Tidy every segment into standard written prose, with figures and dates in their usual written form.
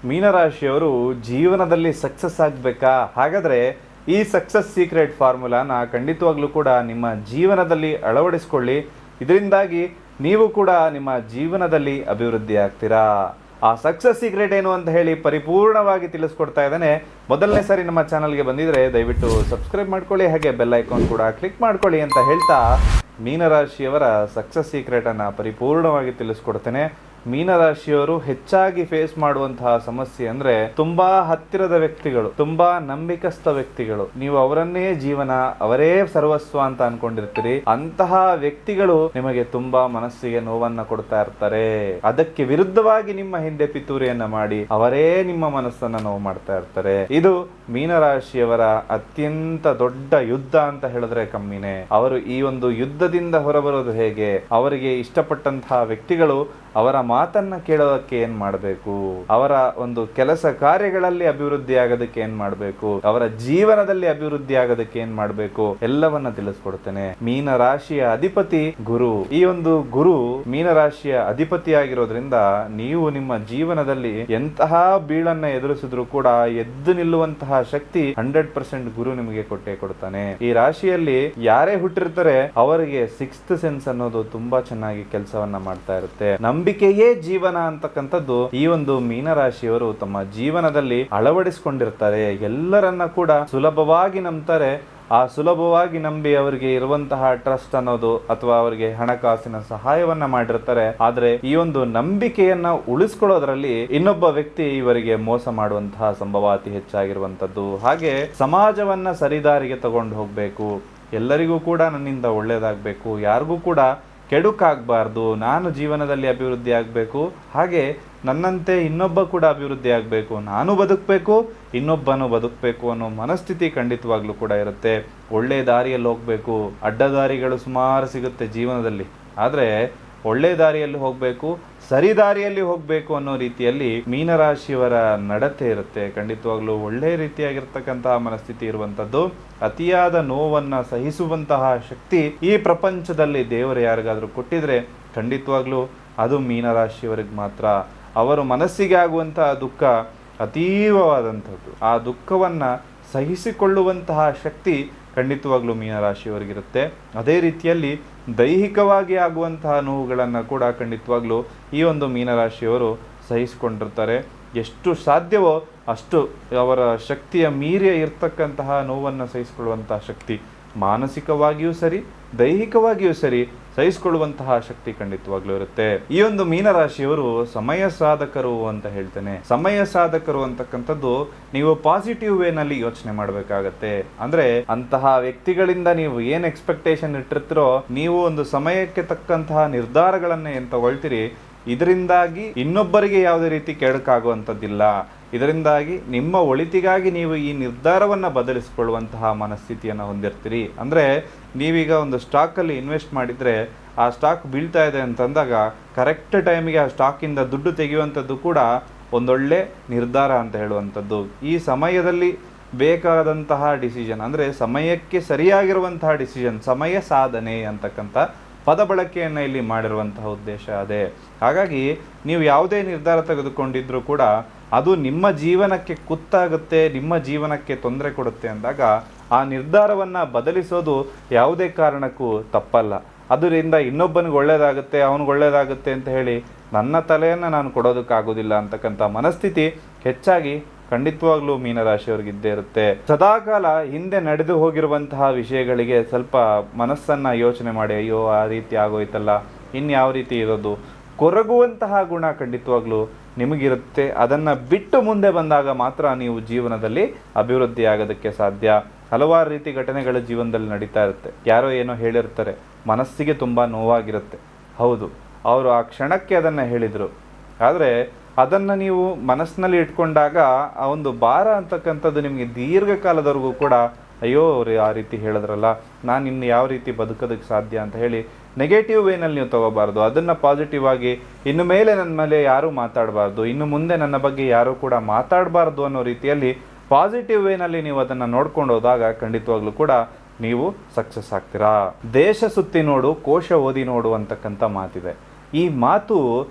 ಮೀನರಾಶಿಯವರು ಜೀವನದಲ್ಲಿ ಸಕ್ಸಸ್ ಆಗಬೇಕಾ? ಹಾಗಾದರೆ ಈ ಸಕ್ಸಸ್ ಸೀಕ್ರೆಟ್ ಫಾರ್ಮುಲಾನ ಖಂಡಿತವಾಗ್ಲೂ ಕೂಡ ನಿಮ್ಮ ಜೀವನದಲ್ಲಿ ಅಳವಡಿಸ್ಕೊಳ್ಳಿ. ಇದರಿಂದಾಗಿ ನೀವು ಕೂಡ ನಿಮ್ಮ ಜೀವನದಲ್ಲಿ ಅಭಿವೃದ್ಧಿ ಆಗ್ತೀರಾ. ಆ ಸಕ್ಸಸ್ ಸೀಕ್ರೆಟ್ ಏನು ಅಂತ ಹೇಳಿ ಪರಿಪೂರ್ಣವಾಗಿ ತಿಳಿಸ್ಕೊಡ್ತಾ ಇದ್ದಾನೆ. ಮೊದಲನೇ ಸಾರಿ ನಮ್ಮ ಚಾನಲ್ಗೆ ಬಂದಿದ್ರೆ ದಯವಿಟ್ಟು ಸಬ್ಸ್ಕ್ರೈಬ್ ಮಾಡ್ಕೊಳ್ಳಿ, ಹಾಗೆ ಬೆಲ್ ಐಕಾನ್ ಕೂಡ ಕ್ಲಿಕ್ ಮಾಡ್ಕೊಳ್ಳಿ ಅಂತ ಹೇಳ್ತಾ ಮೀನರಾಶಿಯವರ ಸಕ್ಸಸ್ ಸೀಕ್ರೆಟನ್ನು ಪರಿಪೂರ್ಣವಾಗಿ ತಿಳಿಸ್ಕೊಡ್ತೇನೆ. ಮೀನರಾಶಿಯವರು ಹೆಚ್ಚಾಗಿ ಫೇಸ್ ಮಾಡುವಂತಹ ಸಮಸ್ಯೆ ಅಂದ್ರೆ ತುಂಬಾ ಹತ್ತಿರದ ವ್ಯಕ್ತಿಗಳು, ತುಂಬಾ ನಂಬಿಕಸ್ಥ ವ್ಯಕ್ತಿಗಳು, ನೀವು ಅವರನ್ನೇ ಜೀವನ, ಅವರೇ ಸರ್ವಸ್ವ ಅಂತ ಅನ್ಕೊಂಡಿರ್ತೀರಿ. ಅಂತಹ ವ್ಯಕ್ತಿಗಳು ನಿಮಗೆ ತುಂಬಾ ಮನಸ್ಸಿಗೆ ನೋವನ್ನ ಕೊಡ್ತಾ ಇರ್ತಾರೆ. ಅದಕ್ಕೆ ವಿರುದ್ಧವಾಗಿ ನಿಮ್ಮ ಹಿಂದೆ ಪಿತೂರಿಯನ್ನ ಮಾಡಿ ಅವರೇ ನಿಮ್ಮ ಮನಸ್ಸನ್ನ ನೋವು ಮಾಡ್ತಾ ಇರ್ತಾರೆ. ಇದು ಮೀನರಾಶಿಯವರ ಅತ್ಯಂತ ದೊಡ್ಡ ಯುದ್ಧ ಅಂತ ಹೇಳಿದ್ರೆ ಕಮ್ಮಿನೇ. ಅವರು ಈ ಒಂದು ಯುದ್ಧದಿಂದ ಹೊರಬರೋದು ಹೇಗೆ? ಅವರಿಗೆ ಇಷ್ಟಪಟ್ಟಂತಹ ವ್ಯಕ್ತಿಗಳು ಅವರ ಮಾತನ್ನ ಕೇಳೋದಕ್ಕೆ ಏನ್ ಮಾಡಬೇಕು, ಅವರ ಒಂದು ಕೆಲಸ ಕಾರ್ಯಗಳಲ್ಲಿ ಅಭಿವೃದ್ಧಿ ಆಗೋದಕ್ಕೆ ಏನ್ ಮಾಡಬೇಕು, ಅವರ ಜೀವನದಲ್ಲಿ ಅಭಿವೃದ್ಧಿ ಆಗೋದಕ್ಕೆ ಏನ್ ಮಾಡಬೇಕು, ಎಲ್ಲವನ್ನ ತಿಳಿಸ್ಕೊಡ್ತೇನೆ. ಮೀನರಾಶಿಯ ಅಧಿಪತಿ ಗುರು. ಈ ಒಂದು ಗುರು ಮೀನರಾಶಿಯ ಅಧಿಪತಿ ಆಗಿರೋದ್ರಿಂದ ನೀವು ನಿಮ್ಮ ಜೀವನದಲ್ಲಿ ಎಂತಹ ಬೀಳನ್ನ ಎದುರಿಸಿದ್ರು ಕೂಡ ಎದ್ದು ನಿಲ್ಲುವಂತಹ ಶಕ್ತಿ 100% ಗುರು ನಿಮಗೆ ಕೊಟ್ಟೆ ಕೊಡ್ತಾನೆ. ಈ ರಾಶಿಯಲ್ಲಿ ಯಾರೇ ಹುಟ್ಟಿರ್ತಾರೆ ಅವರಿಗೆ ಸಿಕ್ಸ್ತ್ ಸೆನ್ಸ್ ಅನ್ನೋದು ತುಂಬಾ ಚೆನ್ನಾಗಿ ಕೆಲಸವನ್ನ ಮಾಡ್ತಾ ಇರುತ್ತೆ. ನಂಬಿಕೆಯೇ ಜೀವನ ಅಂತಕ್ಕಂಥದ್ದು ಈ ಒಂದು ಮೀನರಾಶಿಯವರು ತಮ್ಮ ಜೀವನದಲ್ಲಿ ಅಳವಡಿಸಿಕೊಂಡಿರ್ತಾರೆ. ಎಲ್ಲರನ್ನ ಕೂಡ ಸುಲಭವಾಗಿ ನಂಬ್ತಾರೆ. ಆ ಸುಲಭವಾಗಿ ನಂಬಿ ಅವರಿಗೆ ಇರುವಂತಹ ಟ್ರಸ್ಟ್ ಅನ್ನೋದು ಅಥವಾ ಅವರಿಗೆ ಹಣಕಾಸಿನ ಸಹಾಯವನ್ನ ಮಾಡಿರ್ತಾರೆ. ಆದ್ರೆ ಈ ಒಂದು ನಂಬಿಕೆಯನ್ನ ಉಳಿಸ್ಕೊಳ್ಳೋದ್ರಲ್ಲಿ ಇನ್ನೊಬ್ಬ ವ್ಯಕ್ತಿ ಇವರಿಗೆ ಮೋಸ ಮಾಡುವಂತಹ ಸಂಭವ ಅತಿ ಹೆಚ್ಚಾಗಿರುವಂತದ್ದು. ಹಾಗೆ ಸಮಾಜವನ್ನ ಸರಿದಾರಿಗೆ ತಗೊಂಡು ಹೋಗ್ಬೇಕು, ಎಲ್ಲರಿಗೂ ಕೂಡ ನನ್ನಿಂದ ಒಳ್ಳೇದಾಗಬೇಕು, ಯಾರಿಗೂ ಕೂಡ ಕೆಡುಕಾಗಬಾರ್ದು, ನಾನು ಜೀವನದಲ್ಲಿ ಅಭಿವೃದ್ಧಿ ಆಗಬೇಕು, ಹಾಗೆ ನನ್ನಂತೆ ಇನ್ನೊಬ್ಬ ಕೂಡ ಅಭಿವೃದ್ಧಿ ಆಗಬೇಕು, ನಾನು ಬದುಕಬೇಕು, ಇನ್ನೊಬ್ಬನು ಬದುಕಬೇಕು ಅನ್ನೋ ಮನಸ್ಥಿತಿ ಖಂಡಿತವಾಗ್ಲೂ ಕೂಡ ಇರುತ್ತೆ. ಒಳ್ಳೆ ದಾರಿಯಲ್ಲಿ ಹೋಗಬೇಕು. ಅಡ್ಡದಾರಿಗಳು ಸುಮಾರು ಸಿಗುತ್ತೆ ಜೀವನದಲ್ಲಿ, ಆದರೆ ಒಳ್ಳೆ ದಾರಿಯಲ್ಲಿ ಹೋಗಬೇಕು, ಸರಿ ದಾರಿಯಲ್ಲಿ ಹೋಗಬೇಕು ಅನ್ನೋ ರೀತಿಯಲ್ಲಿ ಮೀನರಾಶಿಯವರ ನಡತೆ ಇರುತ್ತೆ. ಖಂಡಿತವಾಗ್ಲೂ ಒಳ್ಳೆ ರೀತಿಯಾಗಿರ್ತಕ್ಕಂತಹ ಮನಸ್ಥಿತಿ ಇರುವಂತದ್ದು. ಅತಿಯಾದ ನೋವನ್ನ ಸಹಿಸುವಂತಹ ಶಕ್ತಿ ಈ ಪ್ರಪಂಚದಲ್ಲಿ ದೇವರು ಯಾರಿಗಾದ್ರೂ ಕೊಟ್ಟಿದ್ರೆ ಖಂಡಿತವಾಗ್ಲೂ ಅದು ಮೀನರಾಶಿಯವರಿಗೆ ಮಾತ್ರ. ಅವರು ಮನಸ್ಸಿಗೆ ಆಗುವಂತಹ ದುಃಖ ಅತೀವವಾದಂಥದ್ದು. ಆ ದುಃಖವನ್ನ ಸಹಿಸಿಕೊಳ್ಳುವಂತಹ ಶಕ್ತಿ ಖಂಡಿತವಾಗ್ಲೂ ಮೀನರಾಶಿಯವರಿಗಿರುತ್ತೆ. ಅದೇ ರೀತಿಯಲ್ಲಿ ದೈಹಿಕವಾಗಿ ಆಗುವಂತಹ ನೋವುಗಳನ್ನು ಕೂಡ ಖಂಡಿತವಾಗ್ಲೂ ಈ ಒಂದು ಮೀನರಾಶಿಯವರು ಸಹಿಸಿಕೊಂಡಿರ್ತಾರೆ. ಎಷ್ಟು ಸಾಧ್ಯವೋ ಅಷ್ಟು ಅವರ ಶಕ್ತಿಯ ಮೀರಿ ಇರ್ತಕ್ಕಂತಹ ನೋವನ್ನು ಸಹಿಸಿಕೊಳ್ಳುವಂತಹ ಶಕ್ತಿ ಮಾನಸಿಕವಾಗಿಯೂ ಸರಿ, ದೈಹಿಕವಾಗಿಯೂ ಸರಿ ಸಹಿಸಿಕೊಳ್ಳುವಂತಹ ಶಕ್ತಿ ಖಂಡಿತವಾಗ್ಲೂ ಇರುತ್ತೆ. ಈ ಒಂದು ಮೀನರಾಶಿಯವರು ಸಮಯ ಸಾಧಕರು ಅಂತ ಹೇಳ್ತೇನೆ. ಸಮಯ ಸಾಧಕರು ಅಂತಕ್ಕಂಥದ್ದು ನೀವು ಪಾಸಿಟಿವ್ ವೇನಲ್ಲಿ ಯೋಚನೆ ಮಾಡಬೇಕಾಗತ್ತೆ. ಅಂದ್ರೆ ಅಂತಹ ವ್ಯಕ್ತಿಗಳಿಂದ ನೀವು ಏನ್ ಎಕ್ಸ್ಪೆಕ್ಟೇಷನ್ ಇಟ್ಟಿರ್ತೀರೋ ನೀವು ಒಂದು ಸಮಯಕ್ಕೆ ತಕ್ಕಂತಹ ನಿರ್ಧಾರಗಳನ್ನ ಏನ್ ತಗೊಳ್ತೀರಿ, ಇದರಿಂದಾಗಿ ಇನ್ನೊಬ್ಬರಿಗೆ ಯಾವುದೇ ರೀತಿ ಕೆಡುಕಾಗುವಂಥದ್ದಿಲ್ಲ. ಇದರಿಂದಾಗಿ ನಿಮ್ಮ ಒಳಿತಿಗಾಗಿ ನೀವು ಈ ನಿರ್ಧಾರವನ್ನು ಬದಲಿಸಿಕೊಳ್ಳುವಂತಹ ಮನಸ್ಥಿತಿಯನ್ನು ಹೊಂದಿರ್ತೀರಿ. ಅಂದರೆ ನೀವೀಗ ಒಂದು ಸ್ಟಾಕಲ್ಲಿ ಇನ್ವೆಸ್ಟ್ ಮಾಡಿದರೆ ಆ ಸ್ಟಾಕ್ ಬೀಳ್ತಾ ಇದೆ ಅಂತಂದಾಗ ಕರೆಕ್ಟ್ ಟೈಮಿಗೆ ಆ ಸ್ಟಾಕಿಂದ ದುಡ್ಡು ತೆಗೆಯುವಂಥದ್ದು ಕೂಡ ಒಂದೊಳ್ಳೆ ನಿರ್ಧಾರ ಅಂತ ಹೇಳುವಂಥದ್ದು. ಈ ಸಮಯದಲ್ಲಿ ಬೇಕಾದಂತಹ ಡಿಸಿಷನ್ ಅಂದರೆ ಸಮಯಕ್ಕೆ ಸರಿಯಾಗಿರುವಂತಹ ಡಿಸಿಷನ್, ಸಮಯ ಸಾಧನೆ ಅಂತಕ್ಕಂಥ ಪದ ಬಳಕೆಯನ್ನು ಇಲ್ಲಿ ಮಾಡಿರುವಂತಹ ಉದ್ದೇಶ ಅದೇ. ಹಾಗಾಗಿ ನೀವು ಯಾವುದೇ ನಿರ್ಧಾರ ತೆಗೆದುಕೊಂಡಿದ್ರೂ ಕೂಡ ಅದು ನಿಮ್ಮ ಜೀವನಕ್ಕೆ ಕುತ್ತಾಗುತ್ತೆ, ನಿಮ್ಮ ಜೀವನಕ್ಕೆ ತೊಂದರೆ ಕೊಡುತ್ತೆ ಅಂದಾಗ ಆ ನಿರ್ಧಾರವನ್ನು ಬದಲಿಸೋದು ಯಾವುದೇ ಕಾರಣಕ್ಕೂ ತಪ್ಪಲ್ಲ. ಅದರಿಂದ ಇನ್ನೊಬ್ಬನಿಗೆ ಒಳ್ಳೇದಾಗುತ್ತೆ, ಅವನಿಗೆ ಒಳ್ಳೇದಾಗುತ್ತೆ ಅಂತ ಹೇಳಿ ನನ್ನ ತಲೆಯನ್ನು ನಾನು ಕೊಡೋದಕ್ಕಾಗೋದಿಲ್ಲ ಅಂತಕ್ಕಂಥ ಮನಸ್ಥಿತಿ ಹೆಚ್ಚಾಗಿ ಖಂಡಿತವಾಗ್ಲೂ ಮೀನರಾಶಿಯವ್ರಿಗೆ ಇದ್ದೇ ಇರುತ್ತೆ. ಸದಾಕಾಲ ಹಿಂದೆ ನಡೆದು ಹೋಗಿರುವಂತಹ ವಿಷಯಗಳಿಗೆ ಸ್ವಲ್ಪ ಮನಸ್ಸನ್ನು ಯೋಚನೆ ಮಾಡಿ, ಅಯ್ಯೋ ಆ ರೀತಿ ಆಗೋಯ್ತಲ್ಲ, ಇನ್ಯಾವ ರೀತಿ ಇರೋದು, ಕೊರಗುವಂತಹ ಗುಣ ಖಂಡಿತವಾಗ್ಲೂ ನಿಮಗಿರುತ್ತೆ. ಅದನ್ನು ಬಿಟ್ಟು ಮುಂದೆ ಬಂದಾಗ ಮಾತ್ರ ನೀವು ಜೀವನದಲ್ಲಿ ಅಭಿವೃದ್ಧಿ ಆಗೋದಕ್ಕೆ ಸಾಧ್ಯ. ಹಲವಾರು ರೀತಿ ಘಟನೆಗಳ ಜೀವನದಲ್ಲಿ ನಡೀತಾ ಇರುತ್ತೆ. ಯಾರೋ ಏನೋ ಹೇಳಿರ್ತಾರೆ, ಮನಸ್ಸಿಗೆ ತುಂಬ ನೋವಾಗಿರುತ್ತೆ. ಹೌದು, ಅವರು ಆ ಕ್ಷಣಕ್ಕೆ ಅದನ್ನು ಹೇಳಿದರು, ಆದರೆ ಅದನ್ನು ನೀವು ಮನಸ್ಸಿನಲ್ಲಿ ಇಟ್ಕೊಂಡಾಗ ಆ ಒಂದು ಭಾರ ಅಂತಕ್ಕಂಥದ್ದು ನಿಮಗೆ ದೀರ್ಘಕಾಲದವರೆಗೂ ಕೂಡ ಅಯ್ಯೋ ಅವ್ರು ಆ ರೀತಿ ಹೇಳಿದ್ರಲ್ಲ, ನಾನು ಇನ್ನು ಯಾವ ರೀತಿ ಬದುಕೋದಕ್ಕೆ ಸಾಧ್ಯ ಅಂತ ಹೇಳಿ ನೆಗೆಟಿವ್ ವೇನಲ್ಲಿ ನೀವು ತಗೋಬಾರ್ದು. ಅದನ್ನು ಪಾಸಿಟಿವ್ ಆಗಿ ಇನ್ನು ಮೇಲೆ ನನ್ನ ಮೇಲೆ ಯಾರೂ ಮಾತಾಡಬಾರ್ದು, ಇನ್ನು ಮುಂದೆ ನನ್ನ ಬಗ್ಗೆ ಯಾರೂ ಕೂಡ ಮಾತಾಡಬಾರ್ದು ಅನ್ನೋ ರೀತಿಯಲ್ಲಿ ಪಾಸಿಟಿವ್ ವೇನಲ್ಲಿ ನೀವು ಅದನ್ನು ನೋಡ್ಕೊಂಡು ಹೋದಾಗ ಖಂಡಿತವಾಗ್ಲೂ ಕೂಡ ನೀವು ಸಕ್ಸಸ್ ಆಗ್ತೀರಾ. ದೇಶ ಸುತ್ತಿ ನೋಡು, ಕೋಶ ಓದಿ ನೋಡು ಅಂತಕ್ಕಂಥ ಮಾತಿದೆ. ಈ ಮಾತು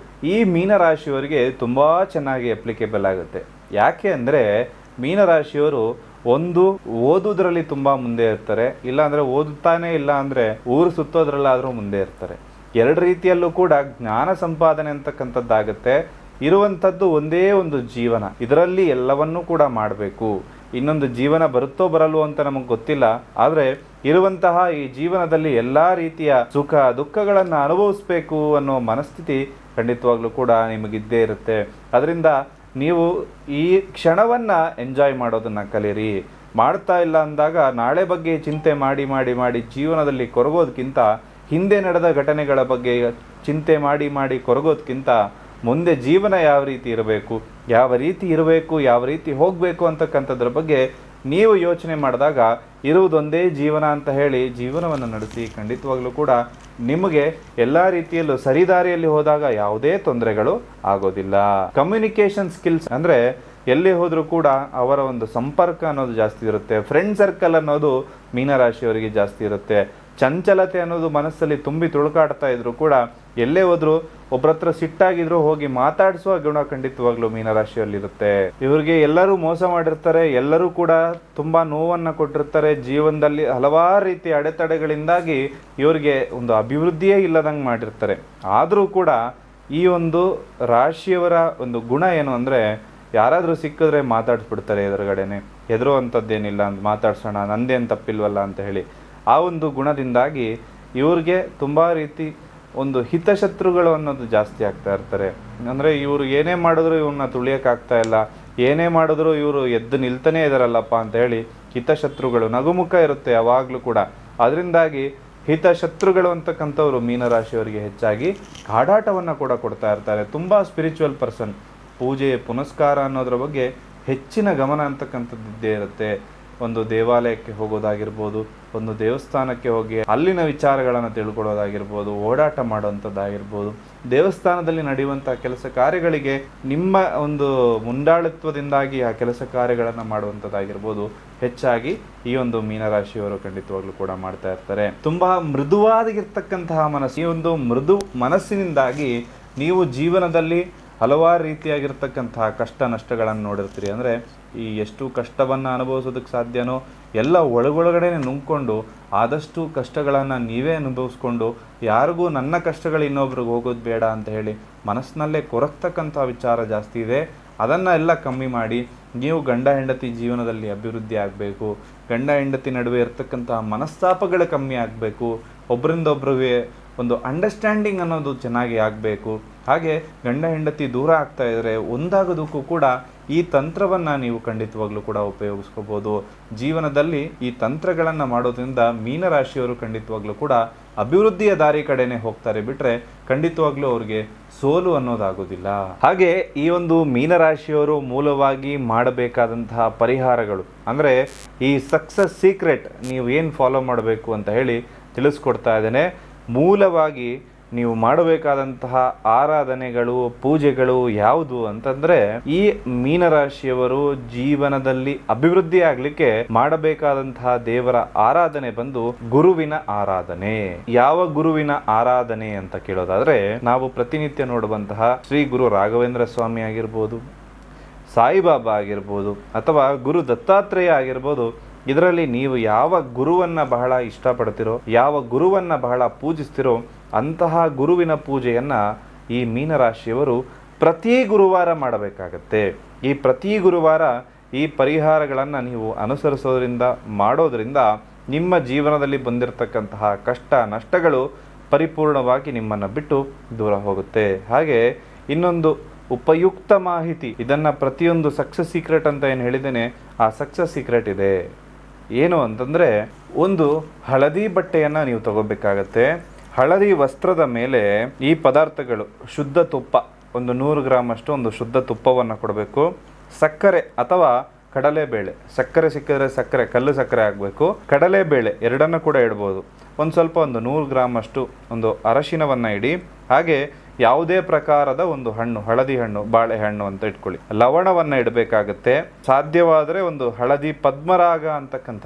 ಈ ಮೀನರಾಶಿಯವರಿಗೆ ತುಂಬ ಚೆನ್ನಾಗಿ ಅಪ್ಲಿಕೇಬಲ್ ಆಗುತ್ತೆ. ಯಾಕೆ ಅಂದರೆ ಮೀನರಾಶಿಯವರು ಒಂದು ಓದೋದ್ರಲ್ಲಿ ತುಂಬ ಮುಂದೆ ಇರ್ತಾರೆ, ಇಲ್ಲಾಂದರೆ ಓದುತ್ತಾನೆ ಇಲ್ಲ ಅಂದರೆ ಊರು ಸುತ್ತೋದ್ರಲ್ಲಾದರೂ ಮುಂದೆ ಇರ್ತಾರೆ. ಎರಡು ರೀತಿಯಲ್ಲೂ ಕೂಡ ಜ್ಞಾನ ಸಂಪಾದನೆ ಅಂತಕ್ಕಂಥದ್ದಾಗುತ್ತೆ. ಇರುವಂಥದ್ದು ಒಂದೇ ಒಂದು ಜೀವನ, ಇದರಲ್ಲಿ ಎಲ್ಲವನ್ನೂ ಕೂಡ ಮಾಡಬೇಕು. ಇನ್ನೊಂದು ಜೀವನ ಬರುತ್ತೋ ಬರಲ್ವೋ ಅಂತ ನಮಗೆ ಗೊತ್ತಿಲ್ಲ, ಆದರೆ ಇರುವಂತಹ ಈ ಜೀವನದಲ್ಲಿ ಎಲ್ಲ ರೀತಿಯ ಸುಖ ದುಃಖಗಳನ್ನು ಅನುಭವಿಸ್ಬೇಕು ಅನ್ನೋ ಮನಸ್ಥಿತಿ ಖಂಡಿತವಾಗ್ಲೂ ಕೂಡ ನಿಮಗಿದ್ದೇ ಇರುತ್ತೆ. ಅದರಿಂದ ನೀವು ಈ ಕ್ಷಣವನ್ನು ಎಂಜಾಯ್ ಮಾಡೋದನ್ನು ಕಲೀರಿ. ಮಾಡ್ತಾ ಇಲ್ಲ ಅಂದಾಗ ನಾಳೆ ಬಗ್ಗೆ ಚಿಂತೆ ಮಾಡಿ ಮಾಡಿ ಮಾಡಿ ಜೀವನದಲ್ಲಿ ಕೊರಗೋದಕ್ಕಿಂತ, ಹಿಂದೆ ನಡೆದ ಘಟನೆಗಳ ಬಗ್ಗೆ ಚಿಂತೆ ಮಾಡಿ ಮಾಡಿ ಕೊರಗೋದಕ್ಕಿಂತ ಮುಂದೆ ಜೀವನ ಯಾವ ರೀತಿ ಇರಬೇಕು, ಯಾವ ರೀತಿ ಹೋಗಬೇಕು ಅಂತಕ್ಕಂಥದ್ರ ಬಗ್ಗೆ ನೀವು ಯೋಚನೆ ಮಾಡಿದಾಗ ಇರುವುದೊಂದೇ ಜೀವನ ಅಂತ ಹೇಳಿ ಜೀವನವನ್ನು ನಡೆಸಿ. ಖಂಡಿತವಾಗ್ಲೂ ಕೂಡ ನಿಮಗೆ ಎಲ್ಲ ರೀತಿಯಲ್ಲೂ ಸರಿದಾರಿಯಲ್ಲಿ ಹೋದಾಗ ಯಾವುದೇ ತೊಂದರೆಗಳು ಆಗೋದಿಲ್ಲ. ಕಮ್ಯುನಿಕೇಷನ್ ಸ್ಕಿಲ್ಸ್ ಅಂದರೆ ಎಲ್ಲಿ ಹೋದರೂ ಕೂಡ ಅವರ ಒಂದು ಸಂಪರ್ಕ ಅನ್ನೋದು ಜಾಸ್ತಿ ಇರುತ್ತೆ. ಫ್ರೆಂಡ್ ಸರ್ಕಲ್ ಅನ್ನೋದು ಮೀನರಾಶಿಯವರಿಗೆ ಜಾಸ್ತಿ ಇರುತ್ತೆ. ಚಂಚಲತೆ ಅನ್ನೋದು ಮನಸ್ಸಲ್ಲಿ ತುಂಬಿ ತುಳುಕಾಡ್ತಾ ಇದ್ರು ಕೂಡ ಎಲ್ಲೇ ಹೋದ್ರು ಒಬ್ಬರ ಹತ್ರ ಸಿಟ್ಟಾಗಿದ್ರು ಹೋಗಿ ಮಾತಾಡಿಸುವ ಗುಣ ಖಂಡಿತವಾಗ್ಲೂ ಮೀನರಾಶಿಯಲ್ಲಿರುತ್ತೆ. ಇವರಿಗೆ ಎಲ್ಲರೂ ಮೋಸ ಮಾಡಿರ್ತಾರೆ, ಎಲ್ಲರೂ ಕೂಡ ತುಂಬಾ ನೋವನ್ನು ಕೊಟ್ಟಿರ್ತಾರೆ. ಜೀವನದಲ್ಲಿ ಹಲವಾರು ರೀತಿಯ ಅಡೆತಡೆಗಳಿಂದಾಗಿ ಇವರಿಗೆ ಒಂದು ಅಭಿವೃದ್ಧಿಯೇ ಇಲ್ಲದಂಗೆ ಮಾಡಿರ್ತಾರೆ. ಆದರೂ ಕೂಡ ಈ ಒಂದು ರಾಶಿಯವರ ಒಂದು ಗುಣ ಏನು ಅಂದರೆ, ಯಾರಾದರೂ ಸಿಕ್ಕಿದ್ರೆ ಮಾತಾಡಿಸ್ಬಿಡ್ತಾರೆ ಎದುರುಗಡೆನೆ, ಹೆದರುವಂಥದ್ದೇನಿಲ್ಲ ಅಂತ ಮಾತಾಡ್ಸೋಣ, ನಂದೇನು ತಪ್ಪಿಲ್ವಲ್ಲ ಅಂತ ಹೇಳಿ. ಆ ಒಂದು ಗುಣದಿಂದಾಗಿ ಇವ್ರಿಗೆ ತುಂಬ ರೀತಿ ಒಂದು ಹಿತಶತ್ರುಗಳು ಅನ್ನೋದು ಜಾಸ್ತಿ ಆಗ್ತಾ ಇರ್ತಾರೆ. ಅಂದರೆ ಇವರು ಏನೇ ಮಾಡಿದ್ರು ಇವ್ರನ್ನ ತುಳಿಯೋಕ್ಕಾಗ್ತಾ ಇಲ್ಲ, ಏನೇ ಮಾಡಿದ್ರು ಇವರು ಎದ್ದು ನಿಲ್ತಾನೇ ಇದ್ದಾರಲ್ಲಪ್ಪ ಅಂತ ಹೇಳಿ ಹಿತಶತ್ರುಗಳು, ನಗುಮುಖ ಇರುತ್ತೆ ಯಾವಾಗಲೂ ಕೂಡ. ಅದರಿಂದಾಗಿ ಹಿತಶತ್ರುಗಳು ಅಂತಕ್ಕಂಥವ್ರು ಮೀನರಾಶಿಯವರಿಗೆ ಹೆಚ್ಚಾಗಿ ಕಾಡಾಟವನ್ನು ಕೂಡ ಕೊಡ್ತಾ ಇರ್ತಾರೆ. ತುಂಬ ಸ್ಪಿರಿಚುವಲ್ ಪರ್ಸನ್, ಪೂಜೆ ಪುನಸ್ಕಾರ ಅನ್ನೋದ್ರ ಬಗ್ಗೆ ಹೆಚ್ಚಿನ ಗಮನ ಅಂತಕ್ಕಂಥದ್ದೇ ಇರುತ್ತೆ. ಒಂದು ದೇವಾಲಯಕ್ಕೆ ಹೋಗೋದಾಗಿರ್ಬೋದು, ಒಂದು ದೇವಸ್ಥಾನಕ್ಕೆ ಹೋಗಿ ಅಲ್ಲಿನ ವಿಚಾರಗಳನ್ನು ತಿಳ್ಕೊಳ್ಳೋದಾಗಿರ್ಬೋದು, ಓಡಾಟ ಮಾಡುವಂಥದ್ದಾಗಿರ್ಬೋದು, ದೇವಸ್ಥಾನದಲ್ಲಿ ನಡೆಯುವಂಥ ಕೆಲಸ ಕಾರ್ಯಗಳಿಗೆ ನಿಮ್ಮ ಒಂದು ಮುಂದಾಳಿತ್ವದಿಂದಾಗಿ ಆ ಕೆಲಸ ಕಾರ್ಯಗಳನ್ನು ಮಾಡುವಂಥದ್ದಾಗಿರ್ಬೋದು ಹೆಚ್ಚಾಗಿ ಈ ಒಂದು ಮೀನರಾಶಿಯವರು ಖಂಡಿತವಾಗ್ಲೂ ಕೂಡ ಮಾಡ್ತಾ ಇರ್ತಾರೆ. ತುಂಬ ಮೃದುವಾಗಿರ್ತಕ್ಕಂತಹ ಮನಸ್ಸು, ಈ ಒಂದು ಮೃದು ಮನಸ್ಸಿನಿಂದಾಗಿ ನೀವು ಜೀವನದಲ್ಲಿ ಹಲವಾರು ರೀತಿಯಾಗಿರ್ತಕ್ಕಂತಹ ಕಷ್ಟ ನಷ್ಟಗಳನ್ನು ನೋಡಿರ್ತೀರಿ. ಅಂದರೆ ಈ ಎಷ್ಟು ಕಷ್ಟವನ್ನು ಅನುಭವಿಸೋದಕ್ಕೆ ಸಾಧ್ಯನೋ ಎಲ್ಲ ಒಳಗೊಳಗಡೆ ನುಂಗ್ಕೊಂಡು ಆದಷ್ಟು ಕಷ್ಟಗಳನ್ನು ನೀವೇ ಅನುಭವಿಸ್ಕೊಂಡು ಯಾರಿಗೂ ನನ್ನ ಕಷ್ಟಗಳು ಇನ್ನೊಬ್ರಿಗೆ ಹೋಗೋದು ಬೇಡ ಅಂತ ಹೇಳಿ ಮನಸ್ಸಿನಲ್ಲೇ ಕೊರಗ್ತಕ್ಕಂಥ ವಿಚಾರ ಜಾಸ್ತಿ ಇದೆ. ಅದನ್ನು ಎಲ್ಲ ಕಮ್ಮಿ ಮಾಡಿ ನೀವು ಗಂಡ ಹೆಂಡತಿ ಜೀವನದಲ್ಲಿ ಅಭಿವೃದ್ಧಿ ಆಗಬೇಕು. ಗಂಡ ಹೆಂಡತಿ ನಡುವೆ ಇರ್ತಕ್ಕಂತಹ ಮನಸ್ತಾಪಗಳು ಕಮ್ಮಿ ಆಗಬೇಕು. ಒಬ್ಬರಿಂದೊಬ್ಬರಿಗೆ ಒಂದು ಅಂಡರ್ಸ್ಟ್ಯಾಂಡಿಂಗ್ ಅನ್ನೋದು ಚೆನ್ನಾಗಿ ಆಗಬೇಕು. ಹಾಗೆ ಗಂಡ ಹೆಂಡತಿ ದೂರ ಆಗ್ತಾ ಇದ್ದರೆ ಒಂದಾಗೋದಕ್ಕೂ ಕೂಡ ಈ ತಂತ್ರವನ್ನು ನೀವು ಖಂಡಿತವಾಗ್ಲೂ ಕೂಡ ಉಪಯೋಗಿಸ್ಕೋಬೋದು. ಜೀವನದಲ್ಲಿ ಈ ತಂತ್ರಗಳನ್ನು ಮಾಡೋದ್ರಿಂದ ಮೀನರಾಶಿಯವರು ಖಂಡಿತವಾಗ್ಲೂ ಕೂಡ ಅಭಿವೃದ್ಧಿಯ ದಾರಿ ಕಡೆನೆ ಹೋಗ್ತಾರೆ, ಬಿಟ್ಟರೆ ಖಂಡಿತವಾಗ್ಲೂ ಅವ್ರಿಗೆ ಸೋಲು ಅನ್ನೋದಾಗೋದಿಲ್ಲ. ಹಾಗೆ ಈ ಒಂದು ಮೀನರಾಶಿಯವರು ಮೂಲವಾಗಿ ಮಾಡಬೇಕಾದಂತಹ ಪರಿಹಾರಗಳು ಅಂದರೆ ಈ ಸಕ್ಸಸ್ ಸೀಕ್ರೆಟ್ ನೀವು ಏನು ಫಾಲೋ ಮಾಡಬೇಕು ಅಂತ ಹೇಳಿ ತಿಳಿಸ್ಕೊಡ್ತಾ ಇದ್ದೇನೆ. ಮೂಲವಾಗಿ ನೀವು ಮಾಡಬೇಕಾದಂತಹ ಆರಾಧನೆಗಳು ಪೂಜೆಗಳು ಯಾವುದು ಅಂತಂದ್ರೆ, ಈ ಮೀನರಾಶಿಯವರು ಜೀವನದಲ್ಲಿ ಅಭಿವೃದ್ಧಿ ಆಗ್ಲಿಕ್ಕೆ ಮಾಡಬೇಕಾದಂತಹ ದೇವರ ಆರಾಧನೆ ಬಂದು ಗುರುವಿನ ಆರಾಧನೆ. ಯಾವ ಗುರುವಿನ ಆರಾಧನೆ ಅಂತ ಕೇಳೋದಾದ್ರೆ, ನಾವು ಪ್ರತಿನಿತ್ಯ ನೋಡುವಂತಹ ಶ್ರೀ ಗುರು ರಾಘವೇಂದ್ರ ಸ್ವಾಮಿ ಆಗಿರ್ಬೋದು, ಸಾಯಿಬಾಬಾ ಆಗಿರ್ಬೋದು, ಅಥವಾ ಗುರು ದತ್ತಾತ್ರೇಯ ಆಗಿರ್ಬೋದು. ಇದರಲ್ಲಿ ನೀವು ಯಾವ ಗುರುವನ್ನ ಬಹಳ ಇಷ್ಟಪಡ್ತಿರೋ, ಯಾವ ಗುರುವನ್ನ ಬಹಳ ಪೂಜಿಸ್ತಿರೋ ಅಂತಹ ಗುರುವಿನ ಪೂಜೆಯನ್ನು ಈ ಮೀನರಾಶಿಯವರು ಪ್ರತಿ ಗುರುವಾರ ಮಾಡಬೇಕಾಗತ್ತೆ. ಈ ಪ್ರತಿ ಗುರುವಾರ ಈ ಪರಿಹಾರಗಳನ್ನು ನೀವು ಅನುಸರಿಸೋದ್ರಿಂದ ಮಾಡೋದ್ರಿಂದ ನಿಮ್ಮ ಜೀವನದಲ್ಲಿ ಬಂದಿರತಕ್ಕಂತಹ ಕಷ್ಟ ನಷ್ಟಗಳು ಪರಿಪೂರ್ಣವಾಗಿ ನಿಮ್ಮನ್ನು ಬಿಟ್ಟು ದೂರ ಹೋಗುತ್ತೆ. ಹಾಗೆ ಇನ್ನೊಂದು ಉಪಯುಕ್ತ ಮಾಹಿತಿ, ಇದನ್ನು ಪ್ರತಿಯೊಂದು ಸಕ್ಸಸ್ ಸೀಕ್ರೆಟ್ ಅಂತ ಏನು ಹೇಳಿದ್ದೇನೆ, ಆ ಸಕ್ಸಸ್ ಸೀಕ್ರೆಟ್ ಇದೆ. ಏನು ಅಂತಂದರೆ, ಒಂದು ಹಳದಿ ಬಟ್ಟೆಯನ್ನು ನೀವು ತಗೋಬೇಕಾಗತ್ತೆ. ಹಳದಿ ವಸ್ತ್ರದ ಮೇಲೆ ಈ ಪದಾರ್ಥಗಳು, ಶುದ್ಧ ತುಪ್ಪ, ಒಂದು 100 ಗ್ರಾಮ್ ಅಷ್ಟು ಒಂದು ಶುದ್ಧ ತುಪ್ಪವನ್ನು ಕೊಡಬೇಕು. ಸಕ್ಕರೆ ಅಥವಾ ಕಡಲೆಬೇಳೆ, ಸಕ್ಕರೆ ಸಿಕ್ಕಿದ್ರೆ ಸಕ್ಕರೆ, ಕಲ್ಲು ಸಕ್ಕರೆ ಆಗಬೇಕು. ಕಡಲೆಬೇಳೆ ಎರಡನ್ನು ಕೂಡ ಇಡ್ಬೋದು. ಒಂದು 100 ಗ್ರಾಮ್ ಅಷ್ಟು ಒಂದು ಅರಶಿನವನ್ನು ಇಡಿ. ಹಾಗೆ ಯಾವುದೇ ಪ್ರಕಾರದ ಒಂದು ಹಣ್ಣು, ಹಳದಿ ಹಣ್ಣು, ಬಾಳೆಹಣ್ಣು ಅಂತ ಇಟ್ಕೊಳ್ಳಿ, ಲವಣವನ್ನ ಇಡಬೇಕಾಗತ್ತೆ. ಸಾಧ್ಯವಾದರೆ ಒಂದು ಹಳದಿ ಪದ್ಮರಾಗ ಅಂತಕ್ಕಂಥ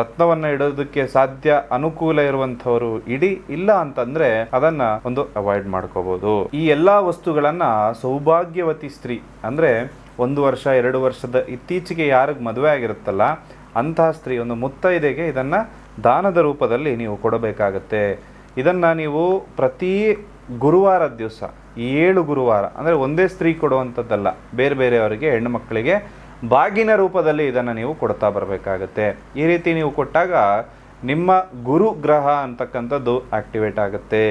ರತ್ನವನ್ನ ಇಡೋದಕ್ಕೆ ಸಾಧ್ಯ ಅನುಕೂಲ ಇರುವಂತವರು ಇಡಿ, ಇಲ್ಲ ಅಂತಂದ್ರೆ ಅದನ್ನ ಒಂದು ಅವಾಯ್ಡ್ ಮಾಡ್ಕೋಬಹುದು. ಈ ಎಲ್ಲಾ ವಸ್ತುಗಳನ್ನ ಸೌಭಾಗ್ಯವತಿ ಸ್ತ್ರೀ ಅಂದ್ರೆ 1 ವರ್ಷ 2 ವರ್ಷದ ಇತ್ತೀಚೆಗೆ ಯಾರಿಗೆ ಮದುವೆ ಆಗಿರುತ್ತಲ್ಲ ಅಂತಹ ಸ್ತ್ರೀ, ಒಂದು ಮುತ್ತೈದೆಗೆ ಇದನ್ನ ದಾನದ ರೂಪದಲ್ಲಿ ನೀವು ಕೊಡಬೇಕಾಗತ್ತೆ. ಇದನ್ನ ನೀವು ಪ್ರತಿ ಗುರುವಾರದ ದಿವಸ 7 ಗುರುವಾರ ಅಂದರೆ ಒಂದೇ ಸ್ತ್ರೀ ಕೊಡುವಂಥದ್ದಲ್ಲ, ಬೇರೆ ಬೇರೆಯವರಿಗೆ, ಹೆಣ್ಣು ಮಕ್ಕಳಿಗೆ ಬಾಗಿನ ರೂಪದಲ್ಲಿ ಇದನ್ನು ನೀವು ಕೊಡ್ತಾ ಬರಬೇಕಾಗತ್ತೆ. ಈ ರೀತಿ ನೀವು ಕೊಟ್ಟಾಗ ನಿಮ್ಮ ಗುರುಗ್ರಹ ಅಂತಕ್ಕಂಥದ್ದು ಆಕ್ಟಿವೇಟ್ ಆಗುತ್ತೆ.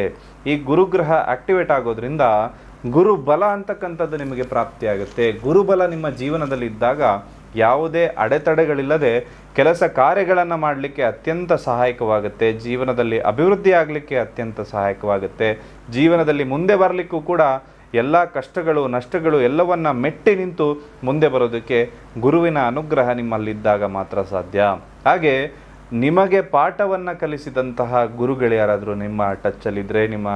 ಈ ಗುರುಗ್ರಹ ಆಕ್ಟಿವೇಟ್ ಆಗೋದ್ರಿಂದ ಗುರುಬಲ ಅಂತಕ್ಕಂಥದ್ದು ನಿಮಗೆ ಪ್ರಾಪ್ತಿಯಾಗುತ್ತೆ. ಗುರುಬಲ ನಿಮ್ಮ ಜೀವನದಲ್ಲಿ ಇದ್ದಾಗ ಯಾವುದೇ ಅಡೆತಡೆಗಳಿಲ್ಲದೆ ಕೆಲಸ ಕಾರ್ಯಗಳನ್ನು ಮಾಡಲಿಕ್ಕೆ ಅತ್ಯಂತ ಸಹಾಯಕವಾಗುತ್ತೆ. ಜೀವನದಲ್ಲಿ ಅಭಿವೃದ್ಧಿ ಆಗಲಿಕ್ಕೆ ಅತ್ಯಂತ ಸಹಾಯಕವಾಗುತ್ತೆ. ಜೀವನದಲ್ಲಿ ಮುಂದೆ ಬರಲಿಕ್ಕೂ ಕೂಡ ಎಲ್ಲ ಕಷ್ಟಗಳು ನಷ್ಟಗಳು ಎಲ್ಲವನ್ನ ಮೆಟ್ಟಿ ನಿಂತು ಮುಂದೆ ಬರೋದಕ್ಕೆ ಗುರುವಿನ ಅನುಗ್ರಹ ನಿಮ್ಮಲ್ಲಿದ್ದಾಗ ಮಾತ್ರ ಸಾಧ್ಯ. ಹಾಗೆ ನಿಮಗೆ ಪಾಠವನ್ನು ಕಲಿಸಿದಂತಹ ಗುರುಗಳು ಯಾರಾದರೂ ನಿಮ್ಮ ಟಚ್ಚಲ್ಲಿದ್ದರೆ, ನಿಮ್ಮ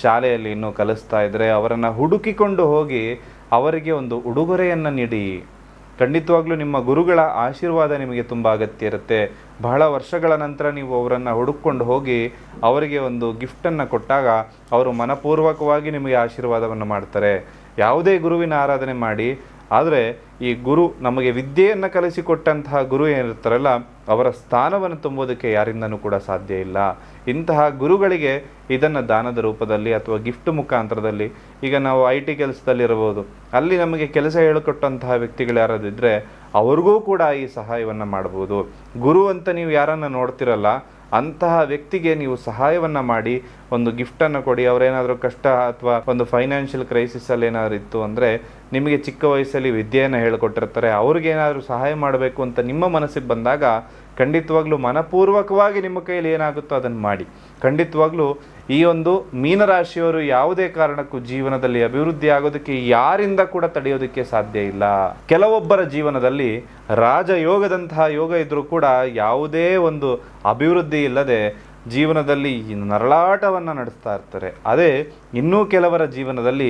ಶಾಲೆಯಲ್ಲಿ ಇನ್ನೂ ಕಲಿಸ್ತಾ ಇದ್ದರೆ, ಅವರನ್ನು ಹುಡುಕಿಕೊಂಡು ಹೋಗಿ ಅವರಿಗೆ ಒಂದು ಉಡುಗೊರೆಯನ್ನು ನೀಡಿ. ಖಂಡಿತವಾಗ್ಲೂ ನಿಮ್ಮ ಗುರುಗಳ ಆಶೀರ್ವಾದ ನಿಮಗೆ ತುಂಬ ಅಗತ್ಯ ಇರುತ್ತೆ. ಬಹಳ ವರ್ಷಗಳ ನಂತರ ನೀವು ಅವರನ್ನು ಹುಡುಕೊಂಡು ಹೋಗಿ ಅವರಿಗೆ ಒಂದು ಗಿಫ್ಟನ್ನು ಕೊಟ್ಟಾಗ ಅವರು ಮನಪೂರ್ವಕವಾಗಿ ನಿಮಗೆ ಆಶೀರ್ವಾದವನ್ನು ಮಾಡ್ತಾರೆ. ಯಾವುದೇ ಗುರುವಿನ ಆರಾಧನೆ ಮಾಡಿ, ಆದರೆ ಈ ಗುರು ನಮಗೆ ವಿದ್ಯೆಯನ್ನು ಕಲಿಸಿಕೊಟ್ಟಂತಹ ಗುರು ಏನಿರ್ತಾರಲ್ಲ ಅವರ ಸ್ಥಾನವನ್ನು ತುಂಬೋದಕ್ಕೆ ಯಾರಿಂದನೂ ಕೂಡ ಸಾಧ್ಯ ಇಲ್ಲ. ಇಂತಹ ಗುರುಗಳಿಗೆ ಇದನ್ನು ದಾನದ ರೂಪದಲ್ಲಿ ಅಥವಾ ಗಿಫ್ಟ್ ಮುಖಾಂತರದಲ್ಲಿ, ಈಗ ನಾವು IT ಕೆಲಸದಲ್ಲಿರಬಹುದು, ಅಲ್ಲಿ ನಮಗೆ ಕೆಲಸ ಹೇಳಿಕೊಟ್ಟಂತಹ ವ್ಯಕ್ತಿಗಳು ಯಾರಾದಿದ್ದರೆ ಅವ್ರಿಗೂ ಕೂಡ ಈ ಸಹಾಯವನ್ನು ಮಾಡಬಹುದು. ಗುರು ಅಂತ ನೀವು ಯಾರನ್ನು ನೋಡ್ತಿರಲ್ಲ ಅಂತಹ ವ್ಯಕ್ತಿಗೆ ನೀವು ಸಹಾಯವನ್ನು ಮಾಡಿ ಒಂದು ಗಿಫ್ಟನ್ನು ಕೊಡಿ. ಅವರೇನಾದರೂ ಕಷ್ಟ ಅಥವಾ ಒಂದು ಫೈನಾನ್ಷಿಯಲ್ ಕ್ರೈಸಿಸಲ್ಲಿ ಏನಾದರೂ ಇತ್ತು ಅಂದರೆ, ನಿಮಗೆ ಚಿಕ್ಕ ವಯಸ್ಸಲ್ಲಿ ವಿದ್ಯೆಯನ್ನು ಹೇಳಿಕೊಟ್ಟಿರ್ತಾರೆ, ಅವ್ರಿಗೇನಾದರೂ ಸಹಾಯ ಮಾಡಬೇಕು ಅಂತ ನಿಮ್ಮ ಮನಸ್ಸಿಗೆ ಬಂದಾಗ ಖಂಡಿತವಾಗ್ಲೂ ಮನಪೂರ್ವಕವಾಗಿ ನಿಮ್ಮ ಕೈಯಲ್ಲಿ ಏನಾಗುತ್ತೋ ಅದನ್ನು ಮಾಡಿ. ಖಂಡಿತವಾಗ್ಲೂ ಈ ಒಂದು ಮೀನರಾಶಿಯವರು ಯಾವುದೇ ಕಾರಣಕ್ಕೂ ಜೀವನದಲ್ಲಿ ಅಭಿವೃದ್ಧಿ ಆಗೋದಕ್ಕೆ ಯಾರಿಂದ ಕೂಡ ತಡೆಯೋದಕ್ಕೆ ಸಾಧ್ಯ ಇಲ್ಲ. ಕೆಲವೊಬ್ಬರ ಜೀವನದಲ್ಲಿ ರಾಜಯೋಗದಂತಹ ಯೋಗ ಇದ್ರೂ ಕೂಡ ಯಾವುದೇ ಒಂದು ಅಭಿವೃದ್ಧಿ ಇಲ್ಲದೆ ಜೀವನದಲ್ಲಿ ನರಳಾಟವನ್ನು ನಡೆಸ್ತಾ ಇರ್ತಾರೆ. ಅದೇ ಇನ್ನೂ ಕೆಲವರ ಜೀವನದಲ್ಲಿ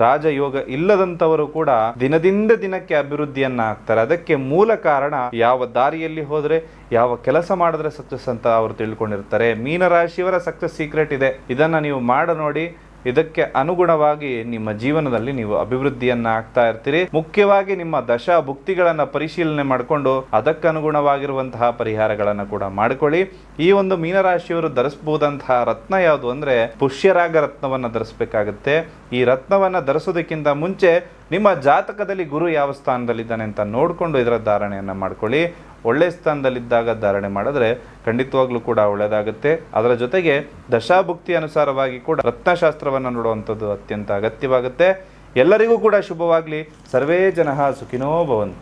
ರಾಜಯೋಗ ಇಲ್ಲದಂಥವರು ಕೂಡ ದಿನದಿಂದ ದಿನಕ್ಕೆ ಅಭಿವೃದ್ಧಿಯನ್ನ ಆಗ್ತಾರೆ. ಅದಕ್ಕೆ ಮೂಲ ಕಾರಣ ಯಾವ ದಾರಿಯಲ್ಲಿ ಹೋದರೆ, ಯಾವ ಕೆಲಸ ಮಾಡಿದ್ರೆ ಸಕ್ಸಸ್ ಅಂತ ಅವರು ತಿಳ್ಕೊಂಡಿರ್ತಾರೆ. ಮೀನರಾಶಿಯವರ ಸಕ್ಸಸ್ ಸೀಕ್ರೆಟ್ ಇದೆ. ಇದನ್ನ ನೀವು ಮಾಡ ನೋಡಿ. ಇದಕ್ಕೆ ಅನುಗುಣವಾಗಿ ನಿಮ್ಮ ಜೀವನದಲ್ಲಿ ನೀವು ಅಭಿವೃದ್ಧಿಯನ್ನ ಆಗ್ತಾ ಇರ್ತೀರಿ. ಮುಖ್ಯವಾಗಿ ನಿಮ್ಮ ದಶಾ ಭುಕ್ತಿಗಳನ್ನ ಪರಿಶೀಲನೆ ಮಾಡಿಕೊಂಡು ಅದಕ್ಕನುಗುಣವಾಗಿರುವಂತಹ ಪರಿಹಾರಗಳನ್ನು ಕೂಡ ಮಾಡಿಕೊಳ್ಳಿ. ಈ ಒಂದು ಮೀನರಾಶಿಯವರು ಧರಿಸಬಹುದಂತಹ ರತ್ನ ಯಾವುದು ಅಂದ್ರೆ ಪುಷ್ಯರಾಗ ರತ್ನವನ್ನ ಧರಿಸಬೇಕಾಗುತ್ತೆ. ಈ ರತ್ನವನ್ನ ಧರಿಸೋದಕ್ಕಿಂತ ಮುಂಚೆ ನಿಮ್ಮ ಜಾತಕದಲ್ಲಿ ಗುರು ಯಾವ ಸ್ಥಾನದಲ್ಲಿದ್ದಾನೆ ಅಂತ ನೋಡಿಕೊಂಡು ಇದರ ಧಾರಣೆಯನ್ನ ಮಾಡ್ಕೊಳ್ಳಿ. ಒಳ್ಳೆ ಸ್ಥಾನದಲ್ಲಿದ್ದಾಗ ಧಾರಣೆ ಮಾಡಿದ್ರೆ ಖಂಡಿತವಾಗ್ಲೂ ಕೂಡ ಒಳ್ಳೆಯದಾಗುತ್ತೆ. ಅದರ ಜೊತೆಗೆ ದಶಾಭುಕ್ತಿ ಅನುಸಾರವಾಗಿ ಕೂಡ ರತ್ನಶಾಸ್ತ್ರವನ್ನು ನೋಡುವಂಥದ್ದು ಅತ್ಯಂತ ಅಗತ್ಯವಾಗುತ್ತೆ. ಎಲ್ಲರಿಗೂ ಕೂಡ ಶುಭವಾಗಲಿ. ಸರ್ವೇ ಜನಃ ಸುಖಿನೋ ಭವಂತು.